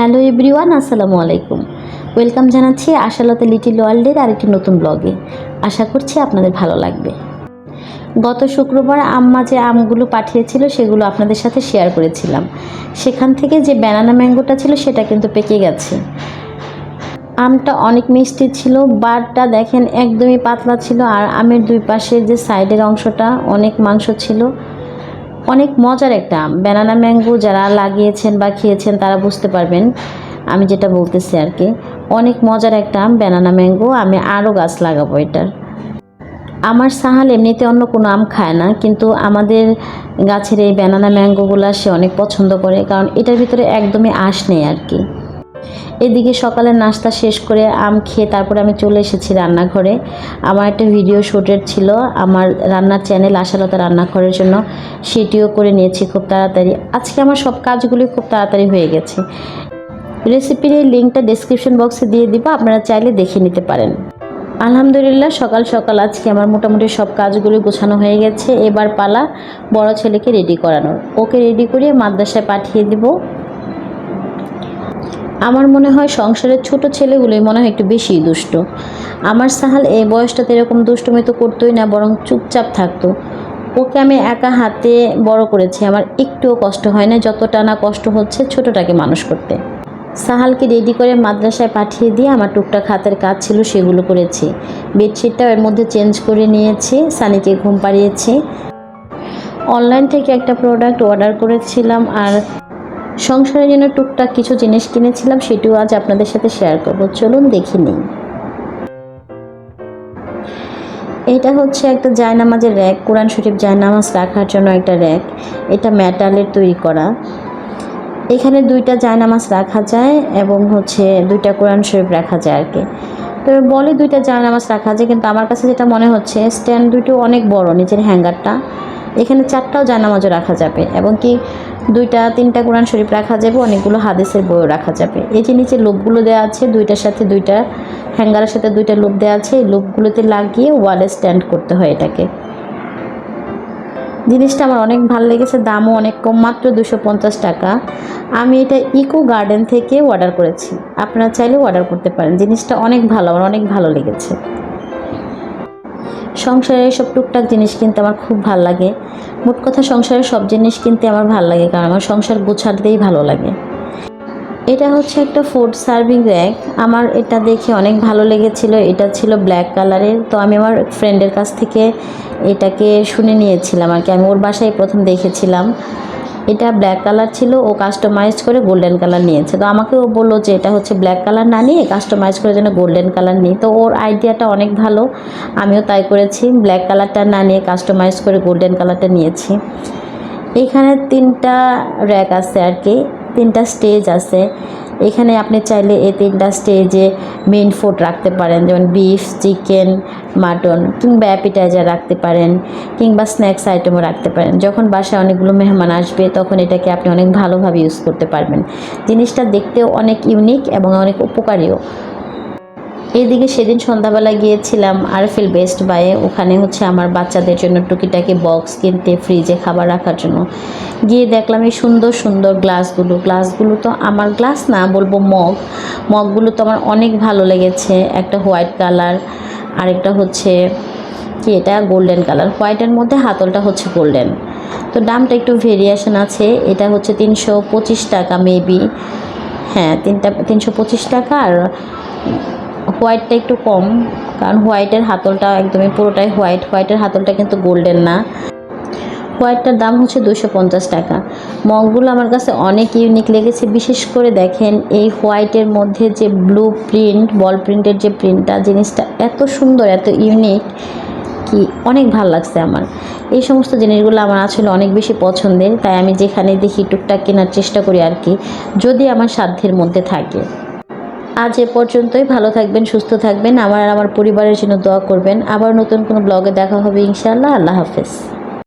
Hello everyone, আসসালামু আলাইকুম। Welcome জানাচ্ছি আশালতা লিটিল ওয়ার্ল্ডের আরেকটি নতুন ব্লগে। আশা করছি আপনাদের ভালো লাগবে। গত শুক্রবার আম্মা যে আমগুলো পাঠিয়েছিল সেগুলো আপনাদের সাথে শেয়ার করেছিলাম। সেখান থেকে যে ব্যানানা ম্যাঙ্গোটা ছিল সেটা কিন্তু পেকে গেছে। আমটা অনেক মিষ্টি ছিল, বারটা দেখেন একদমই পাতলা ছিল, আর আমের দুই পাশে যে সাইডের অংশটা অনেক মাংস ছিল। অনেক মজার একটা আম। ব্যানানা ম্যাঙ্গো যারা লাগিয়েছেন বা খেয়েছেন তারা বুঝতে পারবেন আমি যেটা বলতেছি আর কি। অনেক মজার একটা আম ব্যানানা ম্যাঙ্গো। আমি আরও গাছ লাগাবো এটার। আমার সাহাল এমনিতে অন্য কোনো আম খায় না, কিন্তু আমাদের গাছের এই ব্যানানা ম্যাঙ্গোগুলো সে অনেক পছন্দ করে, কারণ এটার ভিতরে একদমই আঁশ নেই আর কি। এদিকে সকালের নাস্তা শেষ করে আম খেয়ে তারপরে আমি চলে এসেছি রান্নাঘরে। আমার একটা ভিডিও শ্যুটের ছিল আমার রান্নার চ্যানেল আশালতা রান্নাঘরের জন্য, সেটিও করে নিয়েছি খুব তাড়াতাড়ি। আজকে আমার সব কাজগুলি খুব তাড়াতাড়ি হয়ে গেছে। রেসিপির এই লিঙ্কটা ডেসক্রিপশন বক্সে দিয়ে দিব, আপনারা চাইলে দেখে নিতে পারেন। আলহামদুলিল্লাহ সকাল সকাল আজকে আমার মোটামুটি সব কাজগুলি গোছানো হয়ে গেছে। এবার পালা বড় ছেলেকে রেডি করানোর। ওকে রেডি করিয়ে মাদ্রাসায় পাঠিয়ে দিব। আমার মনে হয় সংসারের ছোট ছেলেগুলোই মনে হয় একটু বেশি দুষ্ট। আমার সাহাল এই বয়সটাতে এরকম দুষ্টুমি তো করতোই না, বরং চুপচাপ থাকতো। ওকে আমি একা হাতে বড় করেছি, আমার একটুও কষ্ট হয় না, যতটা না কষ্ট হচ্ছে ছোটটাকে মানুষ করতে। সাহালকে রেডি করে মাদ্রাসায় পাঠিয়ে দিয়ে আমার টুকটাক হাতের কাজ ছিল সেগুলো করেছি। বেডশিটটাও এর মধ্যে চেঞ্জ করে নিয়েছি, সানিকে ঘুম পাড়িয়েছি। অনলাইন থেকে একটা প্রোডাক্ট অর্ডার করেছিলাম, আর সংসারের জন্য টুকটাক কিছু জিনিস কিনেছিলাম, সেটিও আজ আপনাদের সাথে শেয়ার করব। চলুন দেখে নিই। এটা হচ্ছে একটা জায়নামাজের র্যাক, কোরআন শরীফ জায়নামাজ রাখার জন্য একটা র্যাক। এটা মেটালের তৈরি করা। এখানে দুইটা জায়নামাজ রাখা যায় এবং হচ্ছে দুইটা কোরআন শরীফ রাখা যায় আর কি। তবে বলে দুইটা জায়নামাজ রাখা যায়, কিন্তু আমার কাছে যেটা মনে হচ্ছে স্ট্যান্ড দুটো অনেক বড়, নিচের হ্যাঙ্গারটা। এখানে চারটাও জায়নামাজও রাখা যাবে, এবং কি দুইটা তিনটা কোরআন শরীফ রাখা যাবে, অনেকগুলো হাদিসের বইও রাখা যাবে। এই যে নিচে লুপগুলো দেওয়া আছে, দুইটার সাথে দুইটা হ্যাঙ্গারের সাথে দুইটা লুপ দেওয়া আছে, এই লুপগুলোতে লাগিয়ে ওয়ালে স্ট্যান্ড করতে হয় এটাকে। জিনিসটা আমার অনেক ভালো লেগেছে, দামও অনেক কম, মাত্র 250 টাকা। আমি এটা ইকো গার্ডেন থেকে অর্ডার করেছি, আপনারা চাইলেও অর্ডার করতে পারেন। জিনিসটা অনেক ভালো, আমার অনেক ভালো লেগেছে। সংসারের সব টুকটাক জিনিস কিনতে আমার খুব ভালো লাগে। মোট কথা সংসারের সব জিনিস কিনতে আমার ভালো লাগে, কারণ আমার সংসার গোছাতেই ভালো লাগে। এটা হচ্ছে একটা ফুড সার্ভিং র্যাক। আমার এটা দেখে অনেক ভালো লেগেছিল। এটা ছিল ব্ল্যাক কালারের, তো আমি আমার ফ্রেন্ডের কাছ থেকে এটাকে শুনে নিয়েছিলাম আর কি। আমি ওর বাসায় প্রথম দেখেছিলাম। এটা ব্ল্যাক কালার ছিল, ও কাস্টমাইজ করে গোল্ডেন কালার নিয়েছে। তো আমাকে ও বললো যে এটা হচ্ছে ব্ল্যাক কালার না নিয়ে কাস্টমাইজ করে যেন গোল্ডেন কালার নিই। তো ওর আইডিয়াটা অনেক ভালো, আমিও তাই করেছি। ব্ল্যাক কালারটা না নিয়ে কাস্টমাইজ করে গোল্ডেন কালারটা নিয়েছি। এখানে তিনটা র্যাক আছে আর কি, তিনটা স্টেজ আছে। এখানে আপনি চাইলে এই তিনটা স্টেজে মেইন ফুড রাখতে পারেন, যেমন বিফ, চিকেন, মাটন, কিংবা অ্যাপিটাইজার রাখতে পারেন, কিংবা স্ন্যাক্স আইটেমও রাখতে পারেন। যখন বাসায় অনেকগুলো মেহমান আসবে তখন এটাকে আপনি অনেক ভালোভাবে ইউজ করতে পারবেন। জিনিসটা দেখতেও অনেক ইউনিক এবং অনেক উপকারীও। এইদিকে সেদিন সন্ধ্যাবেলা গিয়েছিলাম আরফিল বেস্ট বাইয়ে। ওখানে হচ্ছে আমার বাচ্চাদের জন্য টুকিটাকি বক্স কিনতে, ফ্রিজে খাবার রাখার জন্য। গিয়ে দেখলাম এই সুন্দর সুন্দর গ্লাসগুলো তো আমার গ্লাস না, বলবো মগগুলো তো আমার অনেক ভালো লেগেছে। একটা হোয়াইট কালার, আরেকটা হচ্ছে কি এটা গোল্ডেন কালার। হোয়াইটের মধ্যে হাতলটা হচ্ছে গোল্ডেন। তো দামটা একটু ভেরিয়েশন আছে। এটা হচ্ছে 325 টাকা মেবি, হ্যাঁ 325 টাকা। আর হোয়াইটটা একটু কম, কারণ হোয়াইটের হাতলটা একদমই পুরোটাই হোয়াইটের হাতলটা কিন্তু গোল্ডেন না। হোয়াইটটার দাম হচ্ছে 250 টাকা। মগগুলো আমার কাছে অনেক ইউনিক লেগেছে। বিশেষ করে দেখেন এই হোয়াইটের মধ্যে যে ব্লু প্রিন্ট, বল প্রিন্টের যে প্রিন্টটা, জিনিসটা এত সুন্দর, এত ইউনিক, কি অনেক ভালো লাগছে আমার। এই সমস্ত জিনিসগুলো আমার আসলে অনেক বেশি পছন্দের, তাই আমি যেখানে দেখি টুকটাক কেনার চেষ্টা করি আর কি, যদি আমার সাধ্যের মধ্যে থাকে। আজ এ পর্যন্তই। ভালো থাকবেন, সুস্থ থাকবেন, আমার আর আমার পরিবারের জন্য দোয়া করবেন। আবার নতুন কোনো ব্লগে দেখা হবে ইনশাআল্লাহ। আল্লাহ হাফেজ।